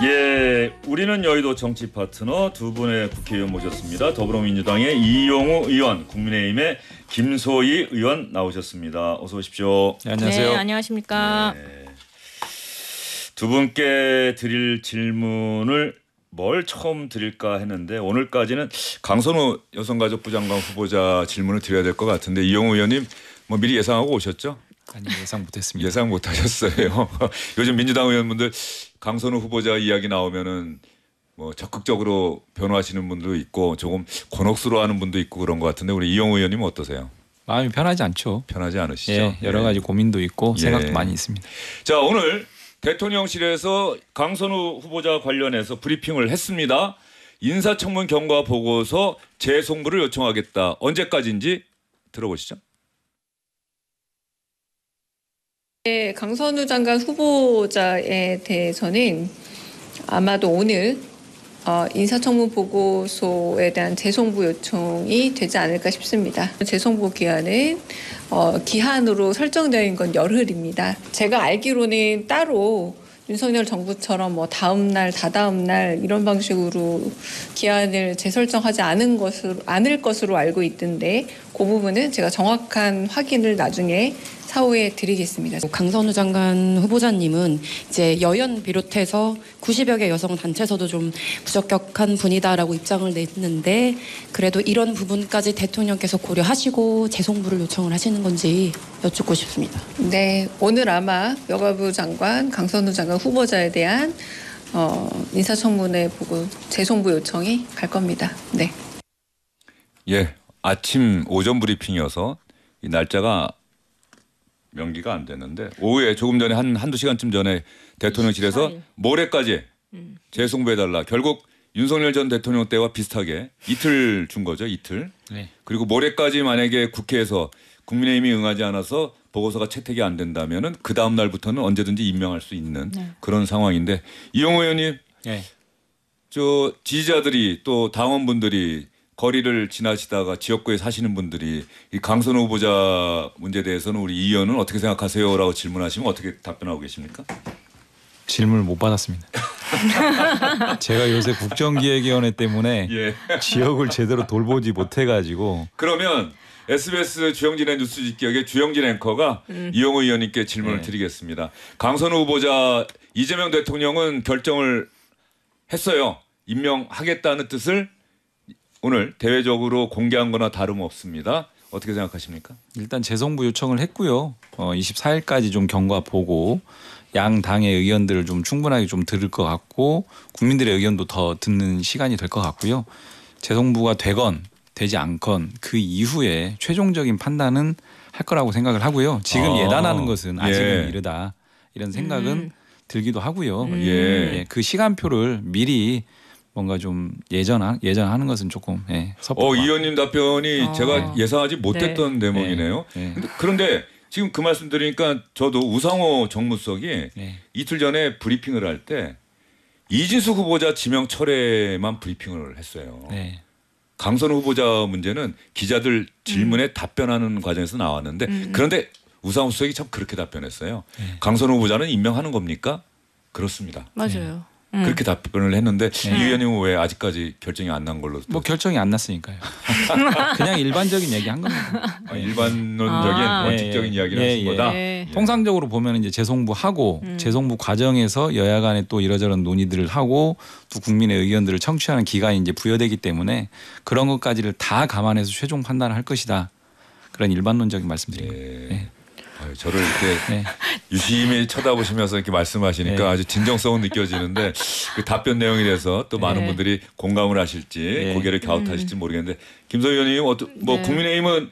예, 우리는 여의도 정치 파트너 두 분의 국회의원 모셨습니다. 더불어민주당의 이용우 의원, 국민의힘의 김소희 의원 나오셨습니다. 어서 오십시오. 네, 안녕하세요. 네, 안녕하십니까. 네. 두 분께 드릴 질문을 뭘 처음 드릴까 했는데 오늘까지는 강선우 여성가족부 장관 후보자 질문을 드려야 될 것 같은데 이용우 의원님 뭐 미리 예상하고 오셨죠? 아니 예상 못했습니다. 예상 못하셨어요. 요즘 민주당 의원분들 강선우 후보자 이야기 나오면은 뭐 적극적으로 변호하시는 분도 있고 조금 곤혹스러워하는 분도 있고 그런 것 같은데 우리 이용우 의원님은 어떠세요? 마음이 편하지 않죠. 편하지 않으시죠? 예, 여러 가지 고민도 있고 생각도 많이 있습니다. 자, 오늘 대통령실에서 강선우 후보자 관련해서 브리핑을 했습니다. 인사청문 경과 보고서 재송부를 요청하겠다. 언제까지인지 들어보시죠. 네, 강선우 장관 후보자에 대해서는 아마도 오늘 인사청문 보고소에 대한 재송부 요청이 되지 않을까 싶습니다. 재송부 기한은 기한으로 설정되어 있는 건 열흘입니다. 제가 알기로는 따로 윤석열 정부처럼 뭐 다음 날, 다다음 날 이런 방식으로 기한을 재설정하지 않을 것으로 알고 있던데 그 부분은 제가 정확한 확인을 나중에 사후에 드리겠습니다. 강선우 장관 후보자님은 이제 여연 비롯해서 90여 개 여성 단체에서도 좀 부적격한 분이다라고 입장을 냈는데 그래도 이런 부분까지 대통령께서 고려하시고 재송부를 요청을 하시는 건지 여쭙고 싶습니다. 네, 오늘 아마 여가부 장관, 강선우 장관 후보자에 대한 인사청문회 보고 재송부 요청이 갈 겁니다. 네. 예, 아침 오전 브리핑이어서 이 날짜가 명기가 안 됐는데 오후에 조금 전에 한두 시간쯤 전에 대통령실에서 24일. 모레까지 재송부해달라. 결국 윤석열 전 대통령 때와 비슷하게 이틀 준 거죠. 이틀. 네. 그리고 모레까지 만약에 국회에서 국민의힘이 응하지 않아서 보고서가 채택이 안 된다면은 그 다음 날부터는 언제든지 임명할 수 있는 그런 상황인데 이용호 의원님, 네. 저 지지자들이 또 당원분들이 거리를 지나시다가 지역구에 사시는 분들이 이 강선우 후보자 문제에 대해서는 우리 이 의원은 어떻게 생각하세요라고 질문하시면 어떻게 답변하고 계십니까? 질문을 못 받았습니다. 제가 요새 국정기획위원회 때문에 예. 지역을 제대로 돌보지 못해가지고 그러면 SBS 주영진의 뉴스 직격의 주영진 앵커가 이용호 의원님께 질문을 드리겠습니다. 강선우 후보자 이재명 대통령은 결정을 했어요. 임명하겠다는 뜻을 오늘 대외적으로 공개한 거나 다름없습니다. 어떻게 생각하십니까? 일단 재송부 요청을 했고요. 24일까지 좀 경과 보고 양 당의 의견들을 좀 충분하게 좀 들을 것 같고 국민들의 의견도 더 듣는 시간이 될 것 같고요. 재송부가 되건 되지 않건 그 이후에 최종적인 판단은 할 거라고 생각을 하고요. 지금 예단하는 것은 아직은 이르다 이런 생각은 들기도 하고요. 예, 그 시간표를 미리 뭔가 좀 예전하는 것은 조금 섭섭하고. 이 의원님 답변이 제가 예상하지 못했던 대목이네요. 그런데 지금 그 말씀 드리니까 저도 우상호 정무수석이 이틀 전에 브리핑을 할 때 이진숙 후보자 지명 철회만 브리핑을 했어요. 강선우 후보자 문제는 기자들 질문에 답변하는 과정에서 나왔는데 그런데 우상호 수석이 참 그렇게 답변했어요. 강선우 후보자는 임명하는 겁니까? 그렇습니다. 맞아요. 그렇게 답변을 했는데 이 의원님은 왜 아직까지 결정이 안 난 걸로? 뭐 결정이 안 났으니까요. 그냥 일반적인 얘기 한 겁니다. 일반론적인 원칙적인 이야기를 하신 거다. 통상적으로 보면 이제 재송부하고 재송부 과정에서 여야 간에 또 이러저런 논의들을 하고 또 국민의 의견들을 청취하는 기간이 이제 부여되기 때문에 그런 것까지를 다 감안해서 최종 판단을 할 것이다. 그런 일반론적인 말씀드립니다. 저를 이렇게 유심히 쳐다보시면서 이렇게 말씀하시니까 아주 진정성은 느껴지는데 그 답변 내용에 대해서 또 많은 분들이 공감을 하실지 고개를 갸웃하실지 모르겠는데 김소희 의원님 뭐 국민의힘은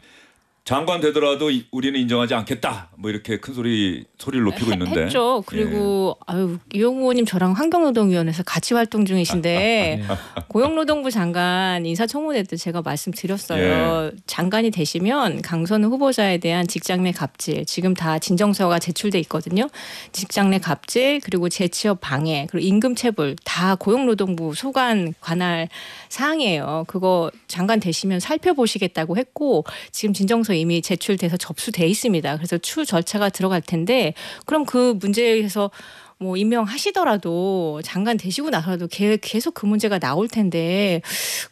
장관 되더라도 우리는 인정하지 않겠다. 뭐 이렇게 큰 소리를 높이고 있는데. 했죠. 그리고 이용우 의원님 저랑 환경노동위원회에서 같이 활동 중이신데 고용노동부 장관 인사청문회 때 제가 말씀드렸어요. 장관이 되시면 강선우 후보자에 대한 직장 내 갑질 지금 다 진정서가 제출돼 있거든요. 직장 내 갑질 그리고 재취업 방해 그리고 임금체불 다 고용노동부 소관 관할 사항이에요. 그거 장관 되시면 살펴보시겠다고 했고 지금 진정서 이미 제출돼서 접수돼 있습니다. 그래서 추 절차가 들어갈 텐데 그럼 그 문제에서 뭐 임명하시더라도 장관 되시고 나서도 계속 그 문제가 나올 텐데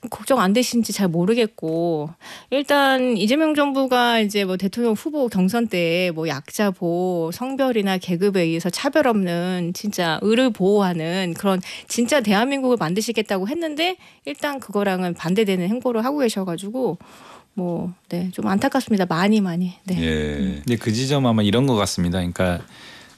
걱정 안 되신지 잘 모르겠고 일단 이재명 정부가 이제 뭐 대통령 후보 경선 때 뭐 약자 보호, 성별이나 계급에 의해서 차별 없는 진짜 의를 보호하는 그런 진짜 대한민국을 만드시겠다고 했는데 일단 그거랑은 반대되는 행보를 하고 계셔가지고 뭐 네, 좀 안타깝습니다. 많이. 네. 예. 근데 그 지점 아마 이런 것 같습니다. 그러니까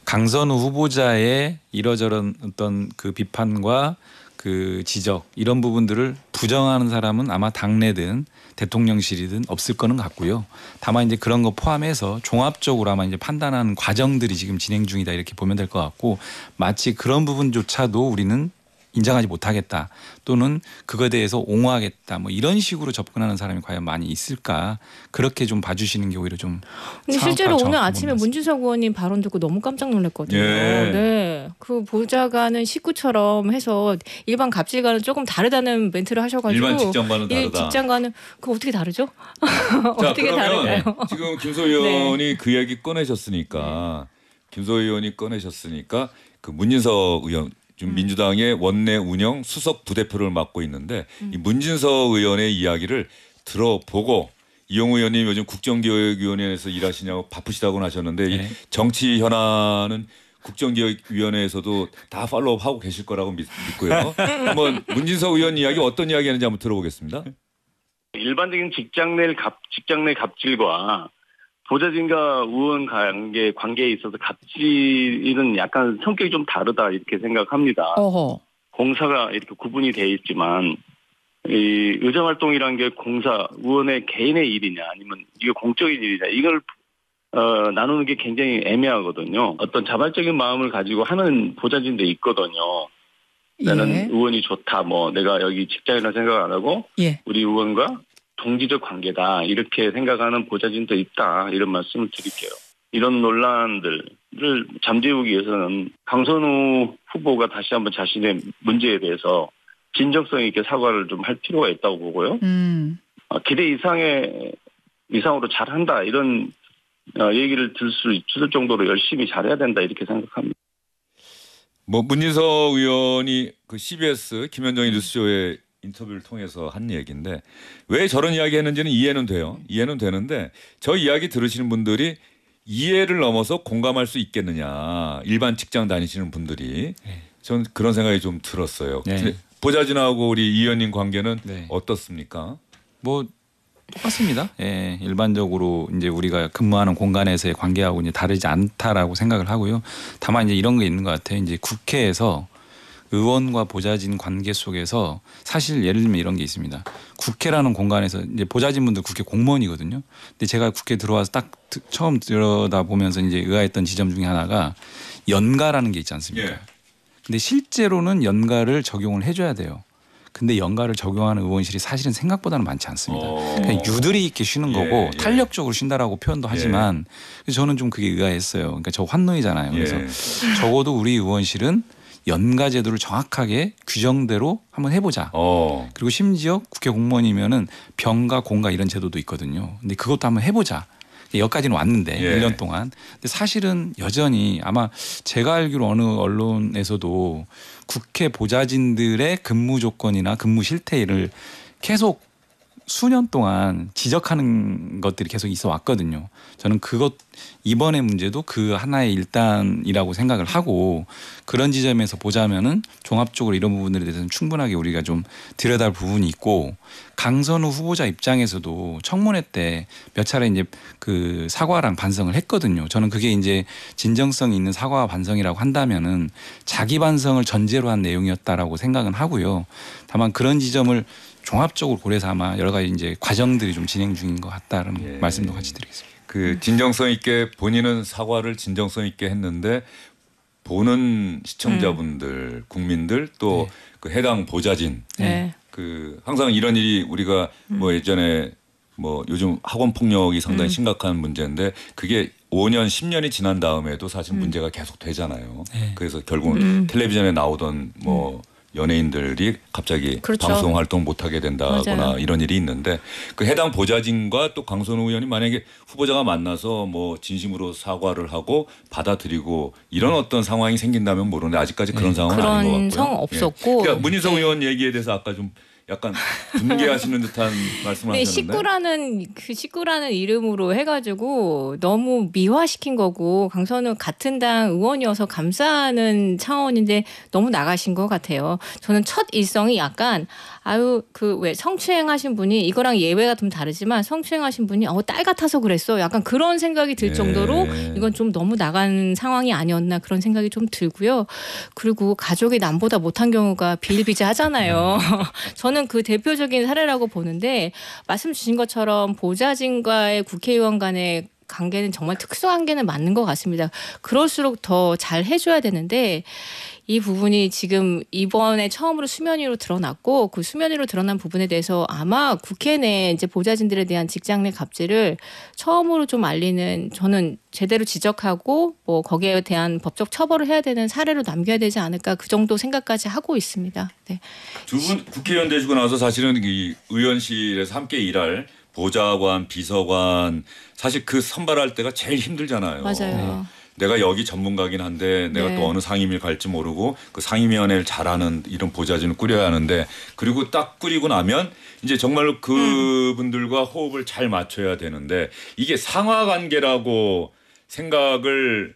강선우 후보자의 이러저런 어떤 그 비판과 그 지적 이런 부분들을 부정하는 사람은 아마 당내든 대통령실이든 없을 거는 같고요. 다만 이제 그런 거 포함해서 종합적으로 아마 이제 판단하는 과정들이 지금 진행 중이다 이렇게 보면 될 것 같고 마치 그런 부분조차도 우리는 인정하지 못하겠다 또는 그거에 대해서 옹호하겠다 뭐 이런 식으로 접근하는 사람이 과연 많이 있을까 그렇게 좀 봐주시는 게 오히려 좀 근데 실제로 오늘 아침에 문진석 의원님 발언 듣고 너무 깜짝 놀랐거든요. 예. 네, 그 보좌관은 식구처럼 해서 일반 갑질과는 조금 다르다는 멘트를 하셔가지고 일반 직장과는 다르다. 직장과는 그거 어떻게 다르죠? 자, 어떻게 그러면 다른가요? 지금 김소 의원이 그 얘기 꺼내셨으니까 그 문진석 의원 지금 민주당의 원내 운영 수석 부대표를 맡고 있는데 이 문진석 의원의 이야기를 들어보고 이용우 의원님 요즘 국정기획위원회에서 일하시냐고 바쁘시다고 하셨는데 이 정치 현안은 국정기획위원회에서도 다 팔로우하고 계실 거라고 믿고요. 한번 문진석 의원 이야기 어떤 이야기 하는지 한번 들어보겠습니다. 일반적인 직장 내 갑질과 보좌진과 의원 관계에 있어서 갑질은 약간 성격이 좀 다르다 이렇게 생각합니다. 어허. 공사가 이렇게 구분이 돼 있지만 이 의정활동이라는 게 공사 의원의 개인의 일이냐 아니면 이게 공적인 일이냐 이걸 나누는 게 굉장히 애매하거든요. 어떤 자발적인 마음을 가지고 하는 보좌진도 있거든요. 나는 의원이 좋다. 뭐 내가 여기 직장이라 생각 안 하고 우리 의원과 동지적 관계다 이렇게 생각하는 보좌진도 있다 이런 말씀을 드릴게요. 이런 논란들을 잠재우기 위해서는 강선우 후보가 다시 한번 자신의 문제에 대해서 진정성 있게 사과를 좀 할 필요가 있다고 보고요. 기대 이상으로 잘한다 이런 얘기를 들을 수 있을 정도로 열심히 잘해야 된다 이렇게 생각합니다. 뭐 문진석 의원이 그 CBS 김현정의 뉴스쇼에 인터뷰를 통해서 한 얘기인데 왜 저런 이야기 했는지는 이해는 돼요. 이해는 되는데 저 이야기 들으시는 분들이 이해를 넘어서 공감할 수 있겠느냐. 일반 직장 다니시는 분들이. 전 그런 생각이 좀 들었어요. 네. 보좌진하고 우리 이 의원님 관계는 네. 어떻습니까? 뭐 똑같습니다. 예, 일반적으로 이제 우리가 근무하는 공간에서의 관계하고 이제 다르지 않다라고 생각을 하고요. 다만 이제 이런 게 있는 것 같아요. 이제 국회에서 의원과 보좌진 관계 속에서 사실 예를 들면 이런 게 있습니다. 국회라는 공간에서 이제 보좌진분들 국회 공무원이거든요. 근데 제가 국회 들어와서 딱 처음 들여다보면서 이제 의아했던 지점 중에 하나가 연가라는 게 있지 않습니까? 예. 근데 실제로는 연가를 적용을 해줘야 돼요. 근데 연가를 적용하는 의원실이 사실은 생각보다는 많지 않습니다. 그냥 유들이 있게 쉬는 거고 탄력적으로 쉰다라고 표현도 하지만 그래서 저는 좀 그게 의아했어요. 그러니까 저 환노이잖아요. 그래서 적어도 우리 의원실은 연가 제도를 정확하게 규정대로 한번 해보자. 그리고 심지어 국회 공무원이면은 병가 공가 이런 제도도 있거든요. 근데 그것도 한번 해보자. 여기까지는 왔는데 1년 동안. 근데 사실은 여전히 아마 제가 알기로 어느 언론에서도 국회 보좌진들의 근무 조건이나 근무 실태를 계속 수년 동안 지적하는 것들이 계속 있어 왔거든요. 저는 그것 이번의 문제도 그 하나의 일단이라고 생각을 하고 그런 지점에서 보자면은 종합적으로 이런 부분들에 대해서는 충분하게 우리가 좀 들여다볼 부분이 있고 강선우 후보자 입장에서도 청문회 때 몇 차례 이제 그 사과랑 반성을 했거든요. 저는 그게 이제 진정성 있는 사과와 반성이라고 한다면은 자기 반성을 전제로 한 내용이었다라고 생각은 하고요. 다만 그런 지점을 종합적으로 고려해서 아마 여러 가지 이제 과정들이 좀 진행 중인 것 같다는 말씀도 같이 드리겠습니다. 그 진정성 있게 본인은 사과를 진정성 있게 했는데 보는 시청자분들, 국민들 또 그 해당 보좌진, 그 항상 이런 일이 우리가 뭐 예전에 뭐 요즘 학원 폭력이 상당히 심각한 문제인데 그게 5년, 10년이 지난 다음에도 사실 문제가 계속 되잖아요. 그래서 결국은 텔레비전에 나오던 뭐 연예인들이 갑자기 그렇죠. 방송 활동 못하게 된다거나 맞아요. 이런 일이 있는데 그 해당 보좌진과 또 강선우 의원이 만약에 후보자가 만나서 뭐 진심으로 사과를 하고 받아들이고 이런 어떤 상황이 생긴다면 모르는데 아직까지 그런 상황은 아닌 것 같고요. 그런 상황 없었고. 그러니까 문인석 의원 얘기에 대해서 아까 좀 약간 분개하시는 듯한 말씀을 네, 하셨는데 식구라는 이름으로 해가지고 너무 미화시킨 거고 강선우 같은 당 의원이어서 감싸는 차원인데 너무 나가신 것 같아요. 저는 첫 일성이 약간 그 왜 성추행하신 분이 이거랑 예외가 좀 다르지만 성추행하신 분이 딸 같아서 그랬어. 약간 그런 생각이 들 정도로 이건 좀 너무 나간 상황이 아니었나 그런 생각이 좀 들고요. 그리고 가족이 남보다 못한 경우가 비일비재하잖아요. 저는 그 대표적인 사례라고 보는데 말씀 주신 것처럼 보좌진과의 국회의원 간의 관계는 정말 특수한 관계는 맞는 것 같습니다. 그럴수록 더 잘 해줘야 되는데 이 부분이 지금 이번에 처음으로 수면 위로 드러났고 그 수면 위로 드러난 부분에 대해서 아마 국회 내 이제 보좌진들에 대한 직장 내 갑질을 처음으로 좀 알리는 저는 제대로 지적하고 뭐 거기에 대한 법적 처벌을 해야 되는 사례로 남겨야 되지 않을까 그 정도 생각까지 하고 있습니다. 네. 두 분 국회의원 되시고 나서 사실은 이 의원실에서 함께 일할 보좌관, 비서관 사실 그 선발할 때가 제일 힘들잖아요. 맞아요. 내가 여기 전문가긴 한데 내가 또 어느 상임위를 갈지 모르고 그 상임위원회를 잘하는 이런 보좌진을 꾸려야 하는데 그리고 딱 꾸리고 나면 이제 정말로 그분들과 호흡을 잘 맞춰야 되는데 이게 상하관계라고 생각을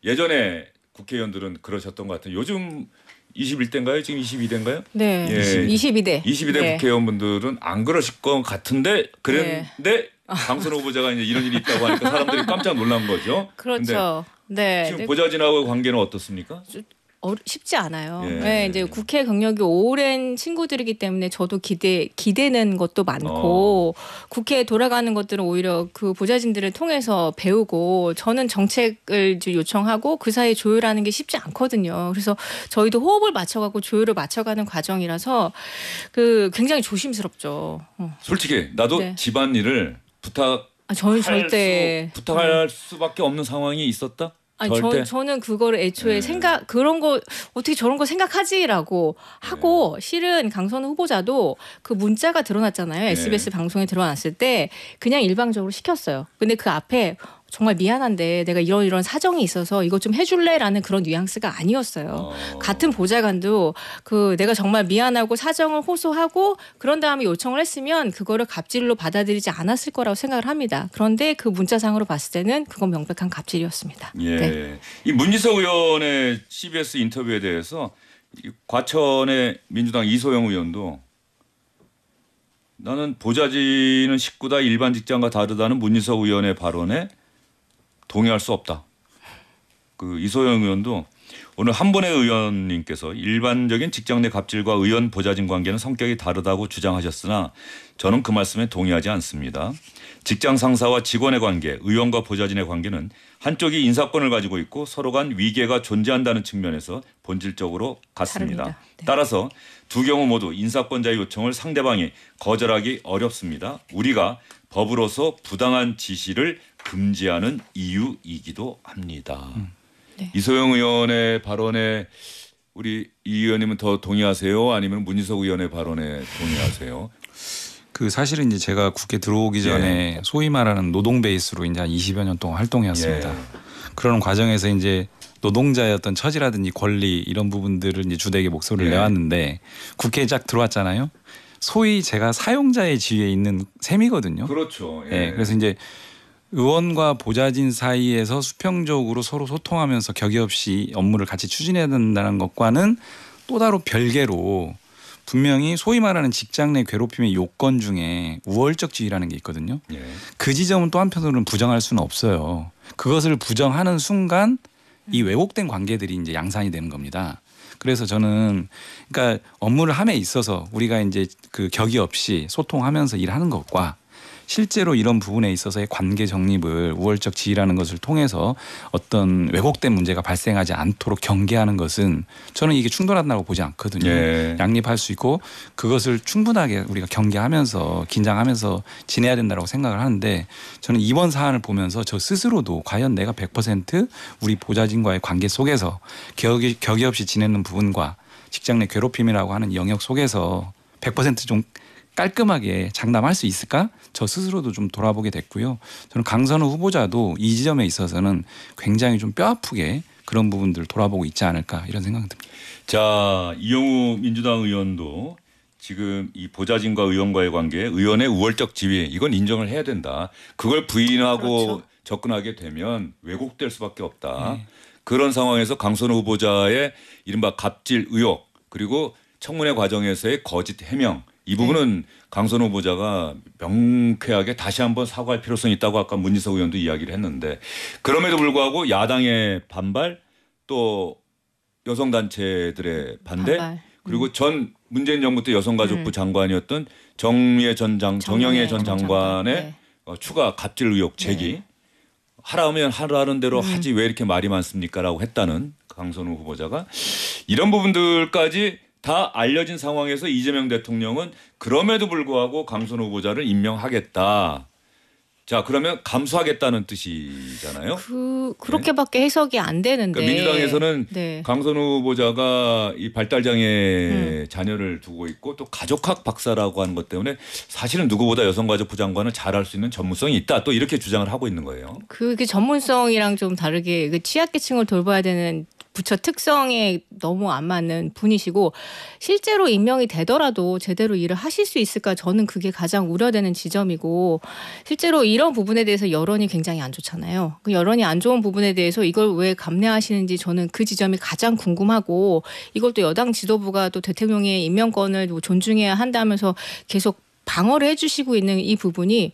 예전에 국회의원들은 그러셨던 것 같아요. 요즘 21대인가요? 지금 22대인가요? 네. 예. 22대. 22대 네. 국회의원분들은 안 그러실 것 같은데 그랬는데 강선호 후보자가 이제 이런 일이 있다고 하니까 사람들이 깜짝 놀란 거죠. 그렇죠. 네. 지금 보좌진하고 관계는 어떻습니까? 쉽지 않아요. 예. 네, 이제 국회 경력이 오랜 친구들이기 때문에 저도 기대는 것도 많고 국회에 돌아가는 것들은 오히려 그 보좌진들을 통해서 배우고 저는 정책을 요청하고 그 사이에 조율하는 게 쉽지 않거든요. 그래서 저희도 호흡을 맞춰가고 조율을 맞춰가는 과정이라서 그 굉장히 조심스럽죠. 솔직히 나도 네. 집안일을 저는 절대 부탁할 수밖에 없는 상황이 있었다. 아니 저는 그거를 애초에 그런 거 어떻게 저런 거 생각하지라고 하고 실은 강선우 후보자도 그 문자가 드러났잖아요. SBS 방송에 드러났을 때 그냥 일방적으로 시켰어요. 근데 그 앞에 정말 미안한데 내가 이런 사정이 있어서 이거 좀 해줄래라는 그런 뉘앙스가 아니었어요. 같은 보좌관도 그 내가 정말 미안하고 사정을 호소하고 그런 다음에 요청을 했으면 그거를 갑질로 받아들이지 않았을 거라고 생각을 합니다. 그런데 그 문자상으로 봤을 때는 그건 명백한 갑질이었습니다. 예. 네. 이 문희석 의원의 CBS 인터뷰에 대해서 과천의 민주당 이소영 의원도 나는 보좌진은 식구다 일반 직장과 다르다는 문희석 의원의 발언에 동의할 수 없다. 그 이소영 의원도 오늘 한번의 의원님께서 일반적인 직장 내 갑질과 의원 보좌진 관계는 성격이 다르다고 주장하셨으나 저는 그 말씀에 동의하지 않습니다. 직장 상사와 직원의 관계, 의원과 보좌진의 관계는 한쪽이 인사권을 가지고 있고 서로 간 위계가 존재한다는 측면에서 본질적으로 같습니다. 다릅니다. 네. 따라서 두 경우 모두 인사권자의 요청을 상대방이 거절하기 어렵습니다. 우리가 법으로서 부당한 지시를 금지하는 이유이기도 합니다. 네. 이소영 의원의 발언에 우리 이 의원님은 더 동의하세요? 아니면 문희석 의원의 발언에 동의하세요? 그 사실은 이제 제가 국회 들어오기 전에 소위 말하는 노동 베이스로 이제 한 20여 년 동안 활동해왔습니다. 그런 과정에서 이제 노동자의 어떤 처지라든지 권리 이런 부분들을 이제 주되게 목소리를 내왔는데 국회에 쫙 들어왔잖아요. 소위 제가 사용자의 지위에 있는 셈이거든요. 그렇죠. 그래서 이제 의원과 보좌진 사이에서 수평적으로 서로 소통하면서 격의 없이 업무를 같이 추진해야 된다는 것과는 또 다른 별개로 분명히 소위 말하는 직장 내 괴롭힘의 요건 중에 우월적 지위라는 게 있거든요. 그 지점은 또 한편으로는 부정할 수는 없어요. 그것을 부정하는 순간 이 왜곡된 관계들이 이제 양산이 되는 겁니다. 그래서 저는 그러니까 업무를 함에 있어서 우리가 이제 그 격의 없이 소통하면서 일하는 것과 실제로 이런 부분에 있어서의 관계 정립을 우월적 지위라는 것을 통해서 어떤 왜곡된 문제가 발생하지 않도록 경계하는 것은 저는 이게 충돌한다고 보지 않거든요. 양립할 수 있고 그것을 충분하게 우리가 경계하면서 긴장하면서 지내야 된다고 생각을 하는데 저는 이번 사안을 보면서 저 스스로도 과연 내가 100% 우리 보좌진과의 관계 속에서 격의 없이 지내는 부분과 직장 내 괴롭힘이라고 하는 영역 속에서 100%좀 깔끔하게 장담할 수 있을까? 저 스스로도 좀 돌아보게 됐고요. 저는 강선우 후보자도 이 지점에 있어서는 굉장히 좀 뼈아프게 그런 부분들을 돌아보고 있지 않을까 이런 생각이 듭니다. 자, 이영우 민주당 의원도 지금 이 보좌진과 의원과의 관계, 의원의 우월적 지위 이건 인정을 해야 된다. 그걸 부인하고 그렇죠. 접근하게 되면 왜곡될 수밖에 없다. 그런 상황에서 강선우 후보자의 이른바 갑질 의혹 그리고 청문회 과정에서의 거짓 해명 이 부분은 강선우 후보자가 명쾌하게 다시 한번 사과할 필요성이 있다고 아까 문희석 의원도 이야기를 했는데 그럼에도 불구하고 야당의 반발 또 여성단체들의 반대 그리고 전 문재인 정부 때 여성가족부 장관이었던 정영애 전 장관의 추가 갑질 의혹 제기 하라면 하라는 대로 하지 왜 이렇게 말이 많습니까라고 했다는 강선우 후보자가 이런 부분들까지 다 알려진 상황에서 이재명 대통령은 그럼에도 불구하고 강선우 후보자를 임명하겠다. 자 그러면 감수하겠다는 뜻이잖아요. 그렇게밖에 해석이 안 되는데. 그러니까 민주당에서는 네. 강선우 후보자가 이 발달장애 자녀를 두고 있고 또 가족학 박사라고 하는 것 때문에 사실은 누구보다 여성가족부 장관을 잘할 수 있는 전문성이 있다. 또 이렇게 주장을 하고 있는 거예요. 그게 전문성이랑 좀 다르게 그 취약계층을 돌봐야 되는 부처 특성에 너무 안 맞는 분이시고 실제로 임명이 되더라도 제대로 일을 하실 수 있을까 저는 그게 가장 우려되는 지점이고 실제로 이런 부분에 대해서 여론이 굉장히 안 좋잖아요. 그 여론이 안 좋은 부분에 대해서 이걸 왜 감내하시는지 저는 그 지점이 가장 궁금하고 이걸 또 여당 지도부가 또 대통령의 임명권을 존중해야 한다면서 계속 방어를 해주시고 있는 이 부분이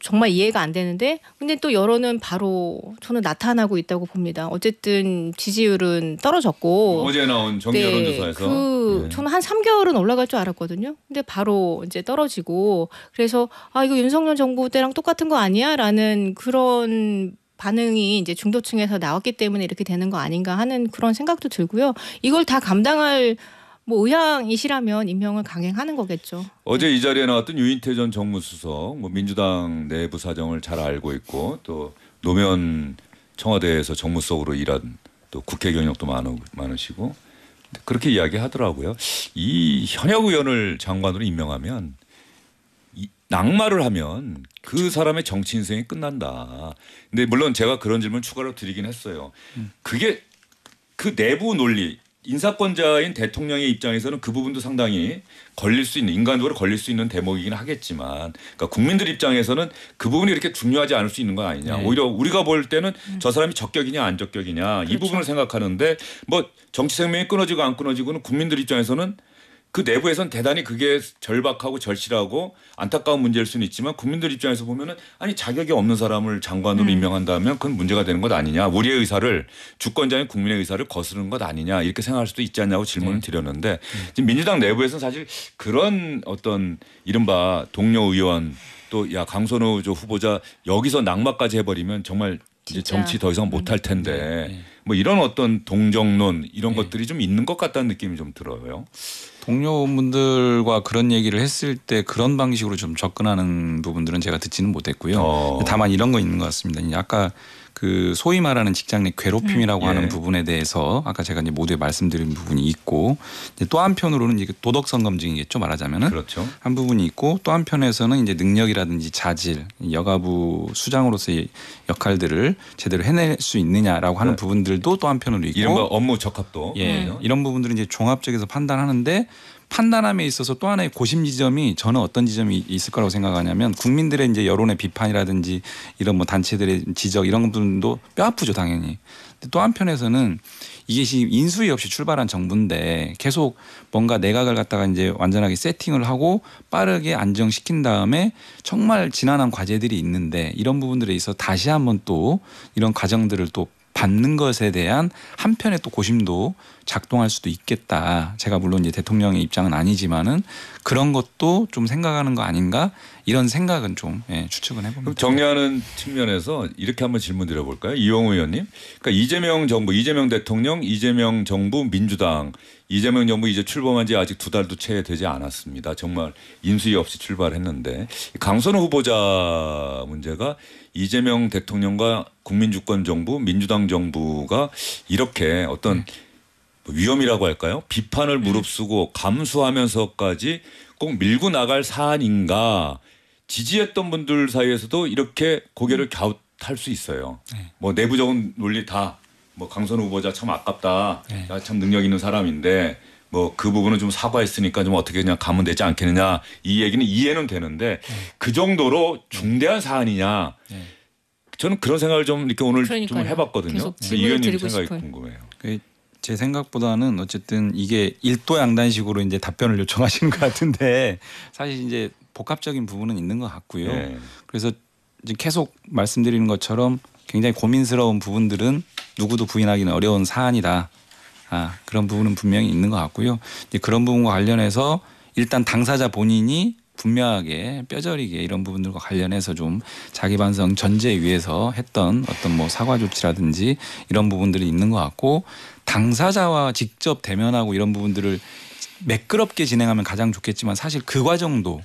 정말 이해가 안 되는데 근데 또 여론은 바로 저는 나타나고 있다고 봅니다. 어쨌든 지지율은 떨어졌고 어제 나온 정기 여론조사에서 저는 한 3개월은 올라갈 줄 알았거든요. 근데 바로 이제 떨어지고 그래서 아 이거 윤석열 정부 때랑 똑같은 거 아니야라는 그런 반응이 이제 중도층에서 나왔기 때문에 이렇게 되는 거 아닌가 하는 그런 생각도 들고요. 이걸 다 감당할 뭐 의향이시라면 임명을 강행하는 거겠죠. 어제 이 자리에 나왔던 유인태 전 정무수석, 뭐 민주당 내부 사정을 잘 알고 있고 또 노무현 청와대에서 정무수석으로 일한 또 국회 경력도 많으시고 그렇게 이야기하더라고요. 이 현역 의원을 장관으로 임명하면 낙마를 하면 그 사람의 정치 인생이 끝난다. 근데 물론 제가 그런 질문 추가로 드리긴 했어요. 그게 그 내부 논리. 인사권자인 대통령의 입장에서는 그 부분도 상당히 걸릴 수 있는 인간적으로 걸릴 수 있는 대목이긴 하겠지만 그러니까 국민들 입장에서는 그 부분이 이렇게 중요하지 않을 수 있는 거 아니냐. 오히려 우리가 볼 때는 저 사람이 적격이냐 안 적격이냐 그렇죠. 이 부분을 생각하는데 뭐 정치 생명이 끊어지고 안 끊어지고는 국민들 입장에서는 그 내부에서는 대단히 그게 절박하고 절실하고 안타까운 문제일 수는 있지만 국민들 입장에서 보면은 아니 자격이 없는 사람을 장관으로 임명한다면 그건 문제가 되는 것 아니냐. 우리의 의사를 주권자인 국민의 의사를 거스르는 것 아니냐 이렇게 생각할 수도 있지 않냐고 질문을 드렸는데 지금 민주당 내부에서는 사실 그런 어떤 이른바 동료 의원 또 야 강선우 후보자 여기서 낙마까지 해버리면 정말 이제 정치 더 이상 못할 텐데 뭐 이런 어떤 동정론 이런 것들이 좀 있는 것 같다는 느낌이 좀 들어요. 동료분들과 그런 얘기를 했을 때 그런 방식으로 좀 접근하는 부분들은 제가 듣지는 못했고요. 다만 이런 거 있는 것 같습니다. 아까 그 소위 말하는 직장 내 괴롭힘이라고 하는 부분에 대해서 아까 제가 이제 모두에 말씀드린 부분이 있고 이제 또 한편으로는 이제 도덕성 검증이겠죠 말하자면은 그렇죠. 한 부분이 있고 또 한편에서는 이제 능력이라든지 자질 여가부 수장으로서의 역할들을 제대로 해낼 수 있느냐라고 하는 부분들도 또 한편으로 있고 이른바 업무 적합도 이런 부분들은 이제 종합적에서 판단하는데 판단함에 있어서 또 하나의 고심 지점이 저는 어떤 지점이 있을 거라고 생각하냐면 국민들의 이제 여론의 비판이라든지 이런 뭐 단체들의 지적 이런 부분도 뼈 아프죠 당연히. 근데 또 한편에서는 이게 인수위 없이 출발한 정부인데 계속 뭔가 내각을 갖다가 이제 완전하게 세팅을 하고 빠르게 안정시킨 다음에 정말 지난한 과제들이 있는데 이런 부분들에 있어서 다시 한번 또 이런 과정들을 또 받는 것에 대한 한편의 또 고심도 작동할 수도 있겠다. 제가 물론 이제 대통령의 입장은 아니지만은 그런 것도 좀 생각하는 거 아닌가 이런 생각은 좀 추측은 해봅니다. 정리하는 측면에서 이렇게 한번 질문 드려볼까요? 이용우 의원님. 그러니까 이재명 정부, 이재명 대통령, 이재명 정부, 민주당. 이재명 정부 이제 출범한 지 아직 2달도 채 되지 않았습니다. 정말 인수위 없이 출발했는데 강선우 후보자 문제가 이재명 대통령과 국민주권 정부, 민주당 정부가 이렇게 어떤 위험이라고 할까요? 비판을 무릅쓰고 감수하면서까지 꼭 밀고 나갈 사안인가 지지했던 분들 사이에서도 이렇게 고개를 갸웃할 수 있어요. 뭐 내부적인 논리 다 뭐 강선우 후보자 참 아깝다. 야, 참 능력 있는 사람인데 뭐 그 부분은 좀 사과했으니까 좀 어떻게 그냥 가면 되지 않겠느냐 이 얘기는 이해는 되는데 그 정도로 중대한 사안이냐 저는 그런 생각을 좀 이렇게 오늘 좀 해봤거든요. 이 의원님 생각이 궁금해요. 제 생각보다는 어쨌든 이게 일도양단식으로 이제 답변을 요청하시는 것 같은데 사실 이제 복합적인 부분은 있는 것 같고요. 그래서 이제 계속 말씀드리는 것처럼 굉장히 고민스러운 부분들은 누구도 부인하기는 어려운 사안이다. 그런 부분은 분명히 있는 것 같고요. 이제 그런 부분과 관련해서 일단 당사자 본인이 분명하게 뼈저리게 이런 부분들과 관련해서 좀 자기 반성 전제 위에서 했던 어떤 뭐 사과 조치라든지 이런 부분들이 있는 것 같고 당사자와 직접 대면하고 이런 부분들을 매끄럽게 진행하면 가장 좋겠지만 사실 그 과정도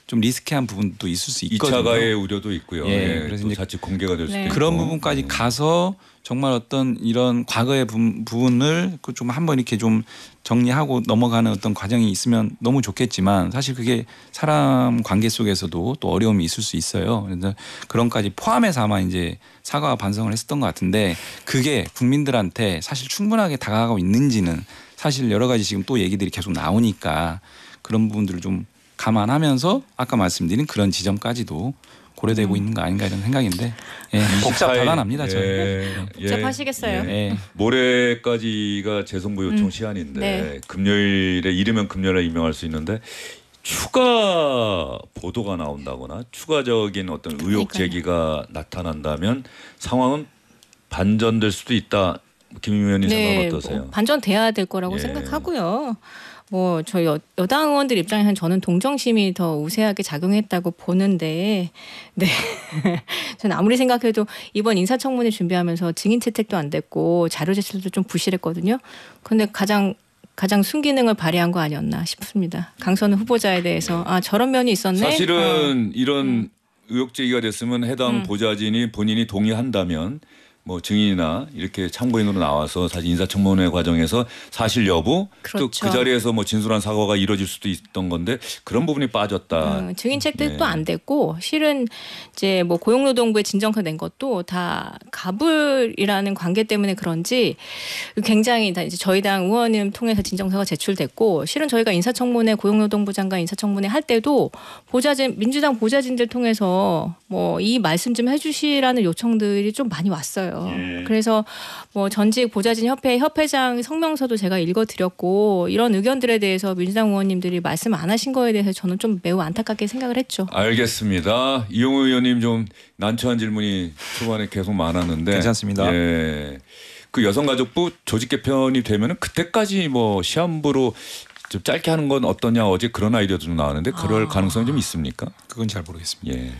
좀 리스키한 부분도 있을 수 있거든요. 2차 가해 우려도 있고요. 그래서 또 자칫 공개가 될 수도 있고. 그런 부분까지 가서 정말 어떤 이런 과거의 부분을 좀 한번 이렇게 좀 정리하고 넘어가는 어떤 과정이 있으면 너무 좋겠지만 사실 그게 사람 관계 속에서도 또 어려움이 있을 수 있어요. 그래서 그런까지 포함해서 아마 이제 사과와 반성을 했었던 것 같은데 그게 국민들한테 사실 충분하게 다가가고 있는지는 사실 여러 가지 지금 또 얘기들이 계속 나오니까 그런 부분들을 좀 감안하면서 아까 말씀드린 그런 지점까지도 고려되고 있는 거 아닌가 이런 생각인데 복잡하다 납니다. 저는. 복잡하시겠어요. 모레까지가 재송부 요청 시한인데 금요일에 이르면 금요일에 임명할 수 있는데 추가 보도가 나온다거나 추가적인 어떤 의혹 제기가 나타난다면 상황은 반전될 수도 있다. 김 의원님 생각은 어떠세요? 뭐 반전돼야 될 거라고 생각하고요. 뭐 저희 여당 의원들 입장에서는 저는 동정심이 더 우세하게 작용했다고 보는데, 저는 아무리 생각해도 이번 인사청문회 준비하면서 증인 채택도 안 됐고 자료 제출도 좀 부실했거든요. 그런데 가장 순기능을 발휘한 거 아니었나 싶습니다. 강선우 후보자에 대해서 저런 면이 있었네. 사실은 이런 의혹 제기가 됐으면 해당 보좌진이 본인이 동의한다면. 뭐 증인이나 이렇게 참고인으로 나와서 사실 인사청문회 과정에서 사실 여부 또 그 자리에서 뭐 진솔한 사과가 이루어질 수도 있던 건데 그런 부분이 빠졌다. 증인 채택도 안 됐고 실은 이제 뭐 고용노동부에 진정서 낸 것도 다 갑을이라는 관계 때문에 그런지 굉장히 다 이제 저희 당 의원을 통해서 진정서가 제출됐고 실은 저희가 인사청문회 고용노동부 장관 인사청문회 할 때도 민주당 보좌진들 통해서 뭐 이 말씀 좀 해주시라는 요청들이 좀 많이 왔어요. 그래서 뭐 전직 보좌진 협회 협회장 성명서도 제가 읽어드렸고 이런 의견들에 대해서 민주당 의원님들이 말씀 안 하신 거에 대해서 저는 좀 매우 안타깝게 생각을 했죠. 알겠습니다. 이용우 의원님 좀 난처한 질문이 초반에 계속 많았는데 괜찮습니다. 그 여성가족부 조직 개편이 되면은 그때까지 뭐 시한부로 좀 짧게 하는 건 어떠냐 어제 그런 아이디어도 좀 나왔는데 그럴 가능성이 좀 있습니까? 그건 잘 모르겠습니다.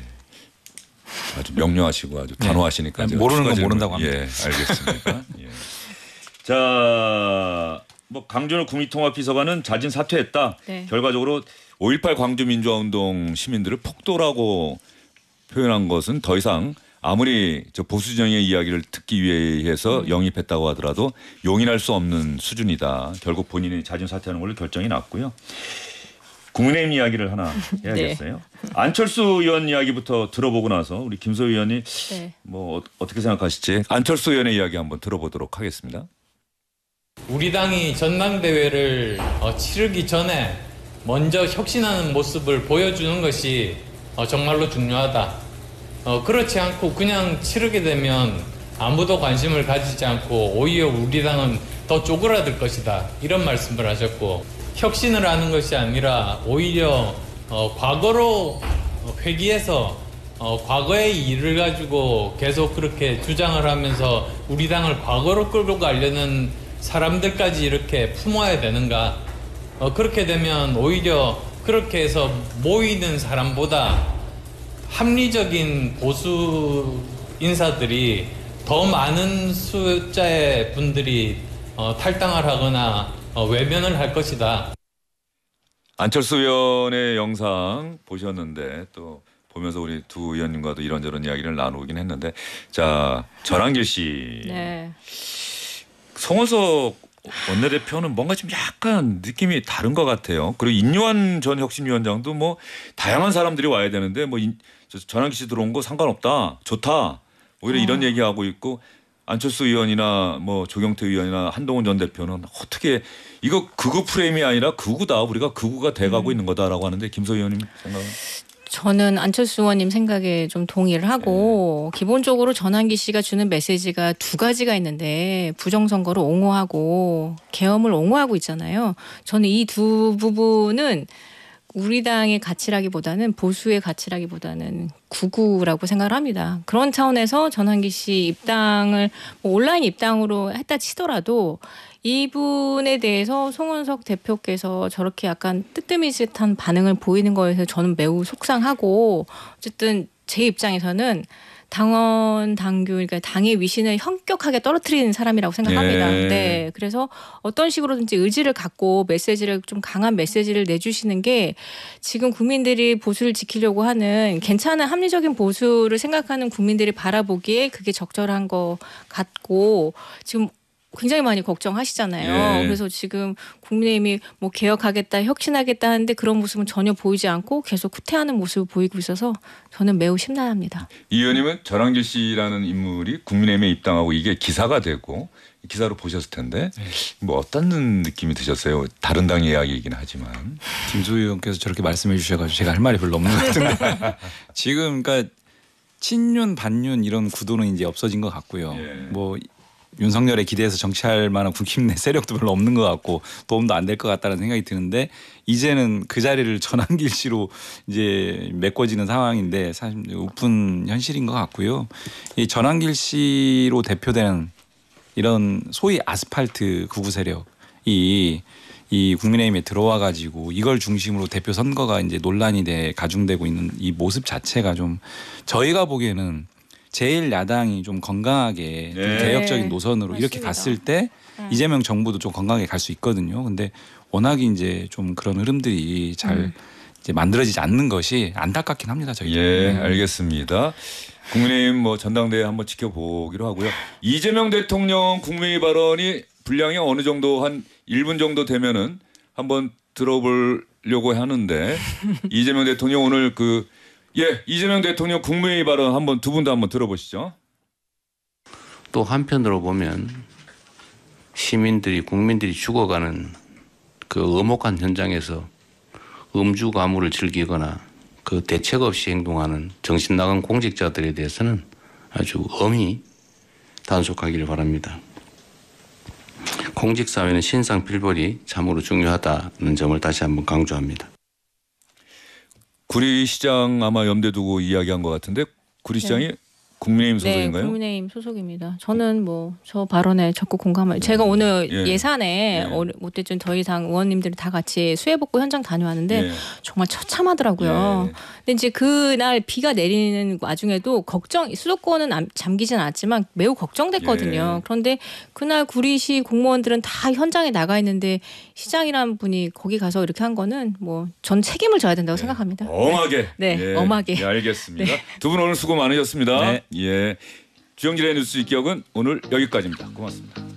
아주 명료하시고 아주 단호하시니까 모르는 건 모른다고 합니다. 알겠습니다. 자, 뭐 강준호 국민통합비서관은 자진 사퇴했다. 결과적으로 5.18 광주민주화운동 시민들을 폭도라고 표현한 것은 더 이상 아무리 저 보수 진영의 이야기를 듣기 위해서 영입했다고 하더라도 용인할 수 없는 수준이다. 결국 본인이 자진 사퇴하는 걸로 결정이 났고요. 국민의힘 이야기를 하나 해야겠어요. 안철수 의원 이야기부터 들어보고 나서 우리 김소 의원이 뭐 어떻게 생각하실지 안철수 의원의 이야기 한번 들어보도록 하겠습니다. 우리 당이 전당대회를 치르기 전에 먼저 혁신하는 모습을 보여주는 것이 정말로 중요하다. 그렇지 않고 그냥 치르게 되면 아무도 관심을 가지지 않고 오히려 우리 당은 더 쪼그라들 것이다. 이런 말씀을 하셨고 혁신을 하는 것이 아니라 오히려 과거로 회귀해서 과거의 일을 가지고 계속 그렇게 주장을 하면서 우리 당을 과거로 끌고 가려는 사람들까지 이렇게 품어야 되는가. 그렇게 되면 오히려 그렇게 해서 모이는 사람보다 합리적인 보수 인사들이 더 많은 숫자의 분들이 탈당을 하거나 외면을 할 것이다. 안철수 의원의 영상 보셨는데 또 보면서 우리 두 의원님과도 이런저런 이야기를 나누긴 했는데 자 전한길 씨 성원석 원내대표는 뭔가 좀 약간 느낌이 다른 것 같아요. 그리고 인요한 전 혁신위원장도 뭐 다양한 사람들이 와야 되는데 뭐 전환기 씨 들어온 거 상관없다, 좋다, 오히려 이런 얘기하고 있고 안철수 의원이나 뭐 조경태 의원이나 한동훈 전 대표는 어떻게 이거 극우 프레임이 아니라 극우다, 우리가 극우가 돼가고 있는 거다라고 하는데 김소 의원님 생각은? 저는 안철수 의원님 생각에 좀 동의를 하고 기본적으로 전환기 씨가 주는 메시지가 두 가지가 있는데 부정선거를 옹호하고 계엄을 옹호하고 있잖아요. 저는 이 두 부분은 우리 당의 가치라기보다는 보수의 가치라기보다는 구구라고 생각을 합니다. 그런 차원에서 전환기 씨 입당을 뭐 온라인 입당으로 했다 치더라도 이분에 대해서 송원석 대표께서 저렇게 약간 뜨뜨미짓한 반응을 보이는 거에 대해서 저는 매우 속상하고 어쨌든 제 입장에서는 당원 당규 그러니까 당의 위신을 현격하게 떨어뜨리는 사람이라고 생각합니다. 네, 그래서 어떤 식으로든지 의지를 갖고 메시지를 좀 강한 메시지를 내주시는 게 지금 국민들이 보수를 지키려고 하는 괜찮은 합리적인 보수를 생각하는 국민들이 바라보기에 그게 적절한 것 같고 지금 굉장히 많이 걱정하시잖아요. 그래서 지금 국민의힘이 뭐 개혁하겠다, 혁신하겠다 하는데 그런 모습은 전혀 보이지 않고 계속 후퇴하는 모습을 보이고 있어서 저는 매우 심란합니다. 이 의원님은 전환기 씨라는 인물이 국민의힘에 입당하고 이게 기사가 되고 기사로 보셨을 텐데 뭐 어떤 느낌이 드셨어요? 다른 당 이야기이긴 하지만. 김소 의원께서 저렇게 말씀해 주셔가지고 제가 할 말이 별로 없는 것 같은데 지금 그러니까 친윤 반윤 이런 구도는 이제 없어진 것 같고요. 뭐 윤석열에 기대해서 정치할 만한 국힘 내 세력도 별로 없는 것 같고 도움도 안 될 것 같다는 생각이 드는데 이제는 그 자리를 전환길 씨로 이제 메꿔지는 상황인데 사실 우픈 현실인 것 같고요. 이 전환길 씨로 대표되는 이런 소위 아스팔트 극우 세력이 이 국민의힘에 들어와 가지고 이걸 중심으로 대표 선거가 이제 논란이 돼 가중되고 있는 이 모습 자체가 좀 저희가 보기에는 제일 야당이 좀 건강하게 좀 개혁적인 노선으로 이렇게 갔을 때 이재명 정부도 좀 건강하게 갈 수 있거든요. 근데 워낙 이제 좀 그런 흐름들이 잘 이제 만들어지지 않는 것이 안타깝긴 합니다. 저희. 예, 알겠습니다. 국민의힘 뭐 전당대회 한번 지켜보기로 하고요. 이재명 대통령 국민의 발언이 분량이 어느 정도 한 1분 정도 되면은 한번 들어보려고 하는데 이재명 대통령 오늘 이재명 대통령 국무회의 발언 한번 두 분 다 한번 들어보시죠. 또 한편으로 보면 시민들이 국민들이 죽어가는 그 엄혹한 현장에서 음주 가무를 즐기거나 그 대책 없이 행동하는 정신 나간 공직자들에 대해서는 아주 엄히 단속하기를 바랍니다. 공직사회는 신상필벌이 참으로 중요하다는 점을 다시 한번 강조합니다. 구리시장 아마 염두에 두고 이야기한 것 같은데 구리시장이 국민의힘 소속인가요? 네, 국민의힘 소속입니다. 저는 뭐 저 발언에 적극 공감을. 제가 오늘 예산에 어쨌든 저희 당 의원님들이 다 같이 수해복구 현장 다녀왔는데 정말 처참하더라고요. 근데 이제 그날 비가 내리는 와중에도 수도권은 잠기진 않았지만 매우 걱정됐거든요. 그런데 그날 구리시 공무원들은 다 현장에 나가 있는데 시장이라는 분이 거기 가서 이렇게 한 거는 뭐 전 책임을 져야 된다고 생각합니다. 엄하게. 엄하게. 네, 알겠습니다. 두 분 오늘 수고 많으셨습니다. 예. 주영진의 뉴스 입격은 오늘 여기까지입니다. 고맙습니다.